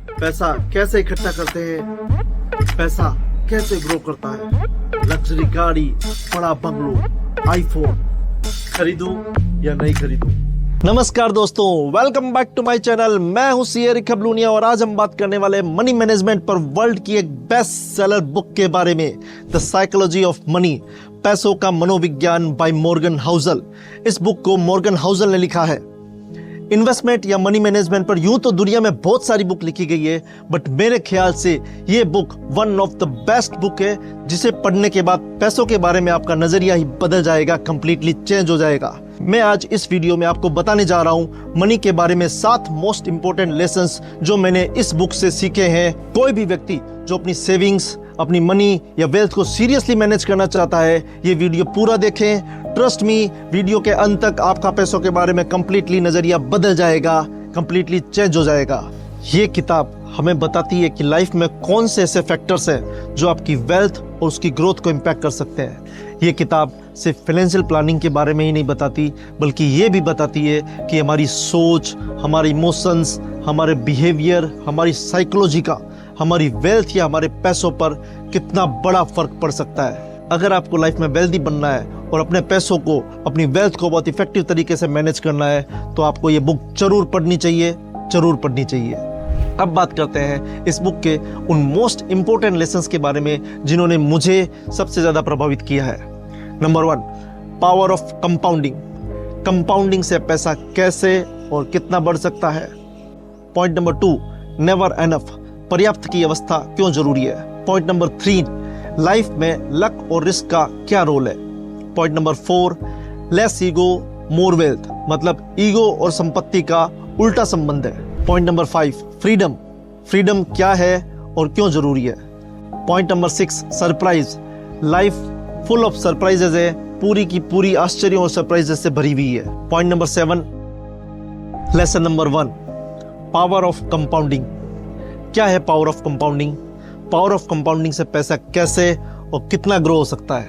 पैसा कैसे इकट्ठा करते हैं, पैसा कैसे ग्रो करता है, लग्जरी गाड़ी, बड़ा बंगलो, आईफोन खरीदूं या नहीं खरीदूं। नमस्कार दोस्तों, welcome back to my channel. मैं हूं सीए रिखा ब्लूनिया और आज हम बात करने वाले मनी मैनेजमेंट पर वर्ल्ड की एक बेस्ट सेलर बुक के बारे में, द साइकोलॉजी ऑफ मनी, पैसों का मनोविज्ञान बाय मॉर्गन हाउसल। इस बुक को मॉर्गन हाउसल ने लिखा है। इन्वेस्टमेंट या मनी मैनेजमेंट पर यूं तो दुनिया में बहुत सारी बुक लिखी गई है, बट मेरे ख्याल से ये book one of the best book है, जिसे पढ़ने के बाद पैसों के बारे में आपका नजरिया ही बदल जाएगा, कंप्लीटली चेंज हो जाएगा। मैं आज इस वीडियो में आपको बताने जा रहा हूं मनी के बारे में 7 मोस्ट इंपॉर्टेंट लेसन्स जो मैंने इस बुक से सीखे हैं। कोई भी व्यक्ति जो अपनी सेविंग्स, अपनी मनी या वेल्थ को सीरियसली मैनेज करना चाहता है, ये वीडियो पूरा देखें। ट्रस्ट मी, वीडियो के अंत तक आपका पैसों के बारे में कंप्लीटली नजरिया बदल जाएगा, कंप्लीटली चेंज हो जाएगा। ये किताब हमें बताती है कि लाइफ में कौन से ऐसे फैक्टर्स हैं जो आपकी वेल्थ और उसकी ग्रोथ को इम्पैक्ट कर सकते हैं। ये किताब सिर्फ फाइनेंशियल प्लानिंग के बारे में ही नहीं बताती, बल्कि ये भी बताती है कि हमारी सोच, हमारे इमोशंस, हमारे बिहेवियर, हमारी साइकोलॉजी का हमारी वेल्थ या हमारे पैसों पर कितना बड़ा फर्क पड़ सकता है। अगर आपको लाइफ में वेल्दी बनना है और अपने पैसों को, अपनी वेल्थ को बहुत इफेक्टिव तरीके से मैनेज करना है, तो आपको ये बुक जरूर पढ़नी चाहिए, जरूर पढ़नी चाहिए। अब बात करते हैं इस बुक के उन मोस्ट इंपॉर्टेंट लेसन्स के बारे में जिन्होंने मुझे सबसे ज्यादा प्रभावित किया है। Number 1, power of compounding. Compounding से पैसा कैसे और कितना बढ़ सकता है। पॉइंट नंबर 2, नेवर एनफ, पर्याप्त की अवस्था क्यों जरूरी है। पॉइंट नंबर 3, लाइफ में लक और रिस्क का क्या रोल है। Point number 4, less ego more wealth, मतलब ईगो और संपत्ति का उल्टा संबंध है। पॉइंट नंबर 5, फ्रीडम, फ्रीडम क्या है और क्यों जरूरी है। Point number 6, surprise, life full of surprises है, पूरी की पूरी आश्चर्य और सरप्राइजेज से भरी हुई है। Point number 7, lesson number 1, power of compounding. क्या है power of compounding? Power of compounding से पैसा कैसे और कितना ग्रो हो सकता है,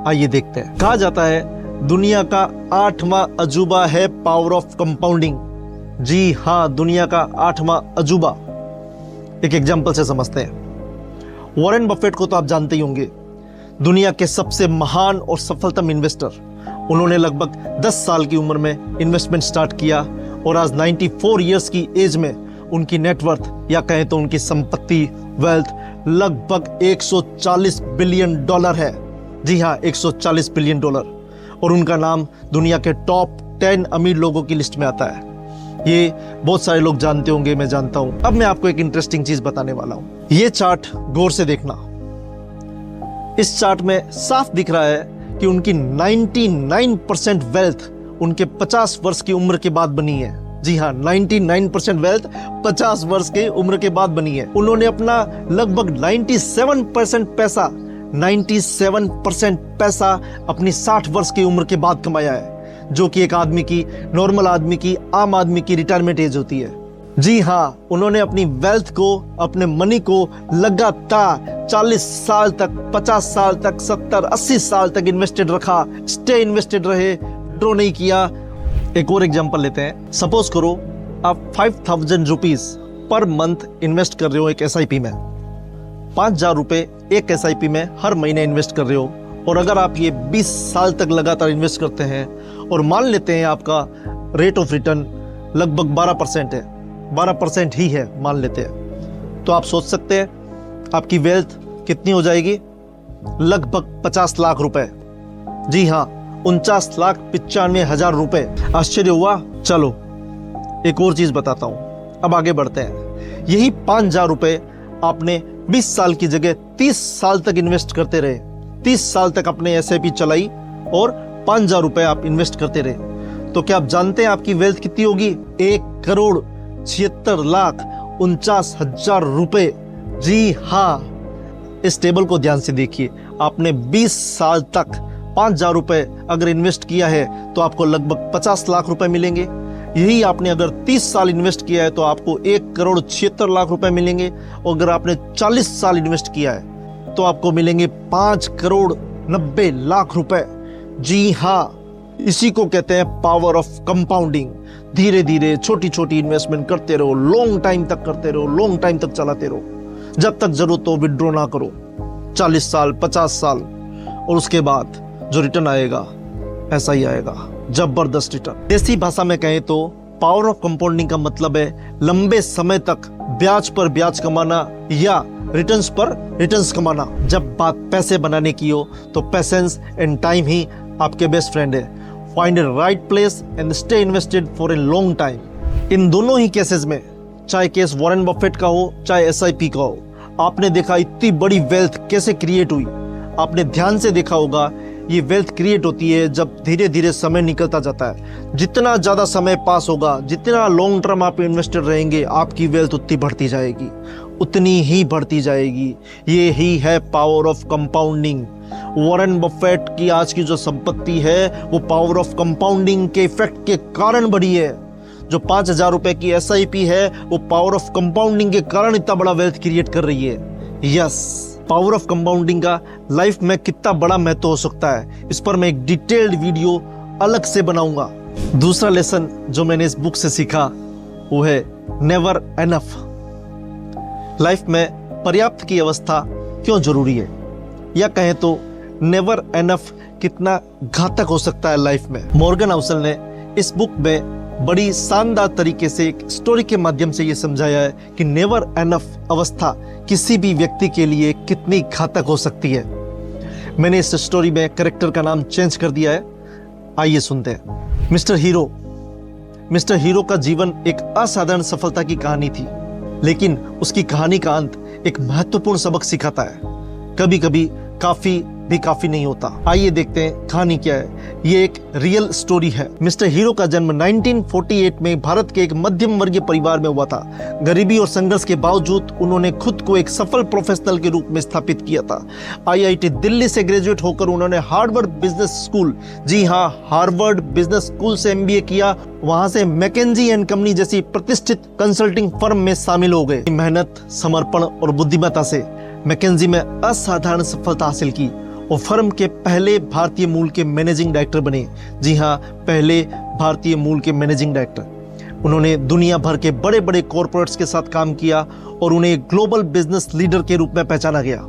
आइए देखते हैं। कहा जाता है दुनिया का 8वां अजूबा है पावर ऑफ कंपाउंडिंग। जी हाँ, दुनिया का 8वां अजूबा। एक एग्जांपल से समझते हैं। वॉरेन बफेट को तो आप जानते ही होंगे, दुनिया के सबसे महान और सफलतम इन्वेस्टर। उन्होंने लगभग 10 साल की उम्र में इन्वेस्टमेंट स्टार्ट किया और आज 94 इयर्स की एज में उनकी नेटवर्थ या कहें तो उनकी संपत्ति, वेल्थ लगभग 140 बिलियन डॉलर है। जी हाँ, 140 बिलियन डॉलर। और उनका नाम दुनिया के टॉप 10 अमीर लोगों की लिस्ट में आता है। ये बहुत सारे लोग जानते होंगे, मैं जानता हूं। अब मैं आपको एक इंटरेस्टिंग चीज बताने वाला हूं। ये चार्ट गौर से देखना। इस चार्ट में साफ दिख रहा है कि उनकी 99% वेल्थ उनके 50 वर्ष की उम्र के बाद बनी है। जी हाँ, 99% वेल्थ 50 वर्ष के उम्र के बाद बनी है। उन्होंने अपना लगभग 97% पैसा अपनी 60 वर्ष की उम्र के बाद कमाया है, जो कि एक आदमी की, नॉर्मल आदमी की, आम आदमी की रिटायरमेंट एज होती है। जी हाँ, उन्होंने अपनी वेल्थ को, अपने मनी को लगातार 40 साल तक, 50 साल तक, 70-80 साल तक इन्वेस्टेड रखा, स्टे इन्वेस्टेड रहे, ड्रॉ नहीं किया। एक और एग्जांपल लेते हैं। सपोज करो आप 5000 रुपीज पर मंथ इन्वेस्ट कर रहे हो एक एसआईपी में। 5000 रुपए एक एसआईपी में हर महीने इन्वेस्ट कर रहे हो, और अगर आप ये 20 साल तक लगातार इन्वेस्ट करते हैं और मान लेते हैं आपका रेट ऑफ रिटर्न लगभग 12% है, 12% ही है मान लेते हैं, तो आप सोच सकते हैं आपकी वेल्थ कितनी हो जाएगी? लगभग 50 लाख रुपए। जी हाँ, 49,95,000 रुपए। आश्चर्य हुआ? चलो एक और चीज बताता हूं, अब आगे बढ़ते हैं। यही 5,000 रुपए आपने 20 साल की जगह 30 साल तक इन्वेस्ट करते रहे, 30 साल तक अपने एसआईपी चलाई और 5,000 रुपए आप इन्वेस्ट करते रहे, तो क्या आप जानते हैं आपकी वेल्थ कितनी होगी? 1,76,49,000 रुपए। जी हाँ, इस टेबल को ध्यान से देखिए। आपने 20 साल तक 5,000 रुपए अगर इन्वेस्ट किया है तो आपको लगभग 50 लाख रुपए मिलेंगे। यही आपने अगर 30 साल इन्वेस्ट किया है तो आपको 1,76,00,000 रुपए मिलेंगे, और अगर आपने 40 साल इन्वेस्ट किया है तो आपको मिलेंगे 5,90,00,000 रुपए। जी हाँ, इसी को कहते हैं पावर ऑफ कंपाउंडिंग। धीरे धीरे छोटी छोटी इन्वेस्टमेंट करते रहो, लॉन्ग टाइम तक करते रहो, लॉन्ग टाइम तक चलाते रहो, जब तक जरूरत हो विड्रॉ ना करो। 40 साल 50 साल, और उसके बाद जो रिटर्न आएगा ऐसा ही आएगा, जबरदस्त रिटर्न। देसी भाषा में कहें तो पावर ऑफ कंपाउंडिंग का मतलब है लंबे समय तक ब्याज पर ब्याज कमाना या रिटर्न्स पर रिटर्न्स कमाना। जब बात पैसे बनाने की हो तो पेशेंस एंड टाइम ही आपके बेस्ट फ्रेंड है। Find a right place and stay invested for a long time. इन दोनों ही केसेस में, चाहे केस वॉरेन बफेट का हो चाहे SIP का हो, आपने देखा इतनी बड़ी वेल्थ कैसे क्रिएट हुई। आपने ध्यान से देखा होगा ये वेल्थ क्रिएट होती है जब धीरे धीरे समय निकलता जाता है। जितना ज़्यादा समय पास होगा, जितना लॉन्ग टर्म आप इन्वेस्टेड रहेंगे, आपकी वेल्थ उतनी बढ़ती जाएगी, उतनी ही बढ़ती जाएगी। ये ही है power of compounding. Warren Buffett की आज की जो संपत्ति है वो पावर ऑफ कंपाउंडिंग के इफेक्ट के कारण बढ़ी है। जो 5,000 रुपए की SIP है वो पावर ऑफ कंपाउंडिंग के कारण इतना बड़ा वेल्थ क्रिएट कर रही है। यस, पावर ऑफ कंपाउंडिंग का लाइफ में कितना बड़ा महत्व हो सकता है, इस पर मैं एक डिटेल्ड वीडियो अलग से बनाऊंगा। दूसरा लेसन जो मैंने इस बुक से सीखा वो है नेवर एनफ। लाइफ में पर्याप्त की अवस्था क्यों जरूरी है, या कहें तो नेवर एनफ कितना घातक हो सकता है लाइफ में। मॉर्गन हाउसल ने इस बुक में बड़ी शानदार तरीके से एक स्टोरी के माध्यम से ये समझाया है कि नेवर एनफ अवस्था किसी भी व्यक्ति के लिए कितनी घातक हो सकती है। मैंने इस स्टोरी में कैरेक्टर का नाम चेंज कर दिया है, आइए सुनते हैं। मिस्टर हीरो का जीवन एक असाधारण सफलता की कहानी थी, लेकिन उसकी कहानी का अंत एक महत्वपूर्ण सबक सिखाता है। कभी कभी काफी भी काफी नहीं होता। आइए देखते हैं कहानी क्या है। ये एक रियल स्टोरी है। मिस्टर हीरो का जन्म 1948 में भारत के एक मध्यम वर्गीय परिवार में हुआ था। गरीबी और संघर्ष के बावजूद उन्होंने खुद को एक सफल प्रोफेशनल के रूप में स्थापित किया था। IIT दिल्ली से ग्रेजुएट होकर उन्होंने हार्वर्ड बिजनेस स्कूल, जी हाँ, हार्वर्ड बिजनेस स्कूल से MBA किया। वहां से मैकेंजी एंड कंपनी जैसी प्रतिष्ठित कंसल्टिंग फर्म में शामिल हो गए। मेहनत, समर्पण और बुद्धिमत्ता से मैकेंजी में असाधारण सफलता हासिल की और फर्म के पहले भारतीय मूल के मैनेजिंग डायरेक्टर बने। जी हाँ, पहले भारतीय मूल के मैनेजिंग डायरेक्टर। उन्होंने दुनिया भर के बड़े बड़े कॉरपोरेट्स के साथ काम किया और उन्हें एक ग्लोबल बिजनेस लीडर के रूप में पहचाना गया।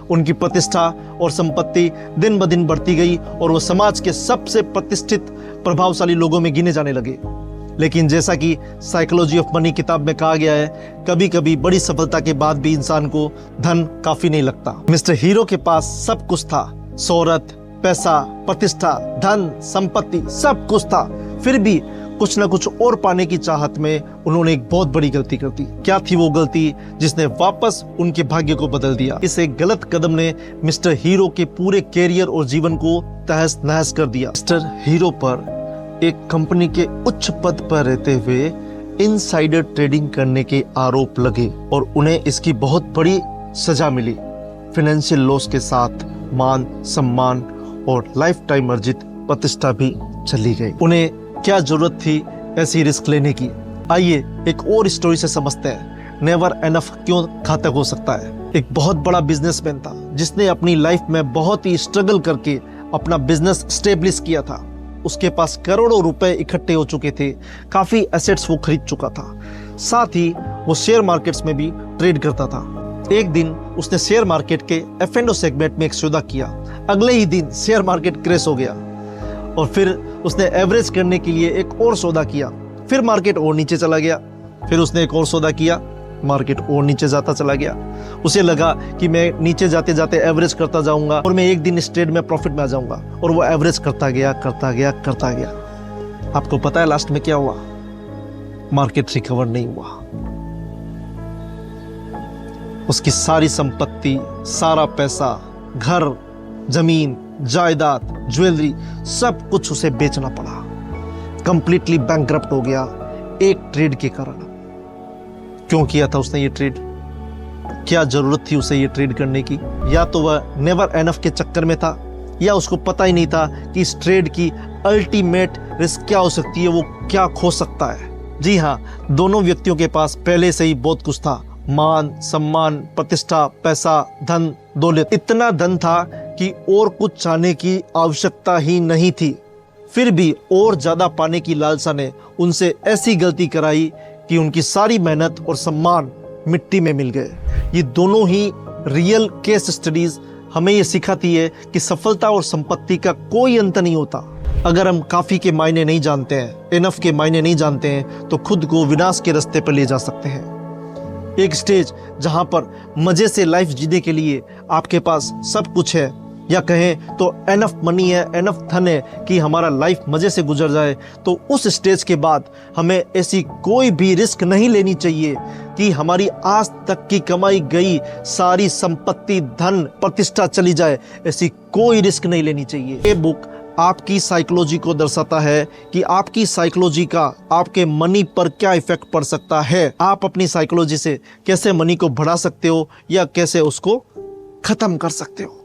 उनकी प्रतिष्ठा और संपत्ति दिन ब दिन बढ़ती गई और वो समाज के सबसे प्रतिष्ठित प्रभावशाली लोगों में गिने जाने लगे। लेकिन जैसा कि साइकोलॉजी ऑफ मनी किताब में कहा गया है, कभी कभी बड़ी सफलता के बाद भी इंसान को धन काफी नहीं लगता। मिस्टर हीरो के पास सब कुछ था, शोहरत, पैसा, प्रतिष्ठा, धन, संपत्ति, सब कुछ था। फिर भी कुछ न कुछ और पाने की चाहत में उन्होंने एक बहुत बड़ी गलती कर दी। क्या थी वो गलती जिसने वापस उनके भाग्य को बदल दिया? इस एक गलत कदम ने मिस्टर हीरो के पूरे कैरियर और जीवन को तहस नहस कर दिया। मिस्टर हीरो पर एक कंपनी के उच्च पद पर रहते हुए इनसाइडर ट्रेडिंग करने के आरोप लगे और उन्हें इसकी बहुत बड़ी सजा मिली। फाइनेंशियल लॉस के साथ मान सम्मान और लाइफ टाइम अर्जित प्रतिष्ठा भी चली गई। उन्हें क्या जरूरत थी ऐसी रिस्क लेने की? आइए एक और स्टोरी से समझते हैं नेवर एनफ क्यों घातक हो सकता है। एक बहुत बड़ा बिजनेसमैन था जिसने अपनी लाइफ में बहुत ही स्ट्रगल करके अपना बिजनेस स्टेब्लिश किया था। उसके पास करोड़ों रुपए इकट्ठे हो चुके थे, काफी एसेट्स वो खरीद चुका था। साथ ही वो शेयर मार्केट्स में भी ट्रेड करता था। एक दिन उसने शेयर मार्केट के F&O सेगमेंट में एक सौदा किया। अगले ही दिन शेयर मार्केट क्रैश हो गया और फिर उसने एवरेज करने के लिए एक और सौदा किया। फिर मार्केट और नीचे चला गया। फिर उसने एक और सौदा किया, मार्केट और नीचे जाता चला गया। उसे लगा कि मैं नीचे जाते जाते एवरेज करता जाऊंगा और मैं एक दिन इस ट्रेड में प्रॉफिट में आ जाऊंगा, और वो एवरेज करता गया करता गया करता गया। आपको पता है लास्ट में क्या हुआ? मार्केट रिकवर नहीं हुआ। उसकी सारी संपत्ति, सारा पैसा, घर, जमीन, जायदाद, ज्वेलरी, सब कुछ उसे बेचना पड़ा। कंप्लीटली बैंकरप्ट हो गया एक ट्रेड के कारण। क्यों किया था उसने ये ट्रेड? क्या जरूरत थी उसे ये ट्रेड करने की? या तो वह नेवर एनफ के चक्कर में था, या उसको पता ही नहीं था कि इस ट्रेड की अल्टीमेट रिस्क क्या हो सकती है, वो क्या खो सकता है। जी हाँ, दोनों व्यक्तियों के पास पहले से ही बहुत कुछ था। मान, सम्मान, प्रतिष्ठा, पैसा, धन, दौलत। इतना धन था कि और कुछ चाहने की आवश्यकता ही नहीं थी। फिर भी और ज़्यादा पाने की लालसा ने उनसे ऐसी गलती कराई कि उनकी सारी मेहनत और सम्मान मिट्टी में मिल गए। ये दोनों ही रियल केस स्टडीज हमें ये सिखाती है कि सफलता और संपत्ति का कोई अंत नहीं होता। अगर हम काफ़ी के मायने नहीं जानते हैं, इनफ के मायने नहीं जानते हैं, तो खुद को विनाश के रास्ते पर ले जा सकते हैं। एक स्टेज जहां पर मज़े से लाइफ जीने के लिए आपके पास सब कुछ है, या कहें तो एनफ मनी है, एनफ धन है कि हमारा लाइफ मज़े से गुजर जाए, तो उस स्टेज के बाद हमें ऐसी कोई भी रिस्क नहीं लेनी चाहिए कि हमारी आज तक की कमाई गई सारी संपत्ति, धन, प्रतिष्ठा चली जाए। ऐसी कोई रिस्क नहीं लेनी चाहिए। ये बुक आपकी साइकोलॉजी को दर्शाता है कि आपकी साइकोलॉजी का आपके मनी पर क्या इफेक्ट पड़ सकता है। आप अपनी साइकोलॉजी से कैसे मनी को बढ़ा सकते हो या कैसे उसको खत्म कर सकते हो,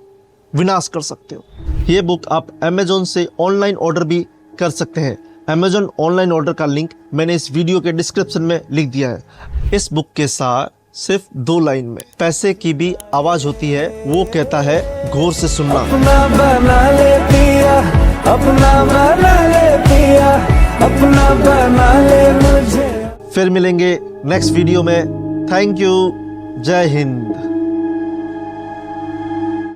विनाश कर सकते हो। ये बुक आप अमेजोन से ऑनलाइन ऑर्डर भी कर सकते हैं। अमेजोन ऑनलाइन ऑर्डर का लिंक मैंने इस वीडियो के डिस्क्रिप्शन में लिख दिया है। इस बुक के साथ सिर्फ 2 लाइन में पैसे की भी आवाज होती है, वो कहता है गौर से सुनना। अपना बना ले पिया, अपना बना ले पिया, अपना बना ले मुझे। फिर मिलेंगे नेक्स्ट वीडियो में। Thank you. जय हिंद।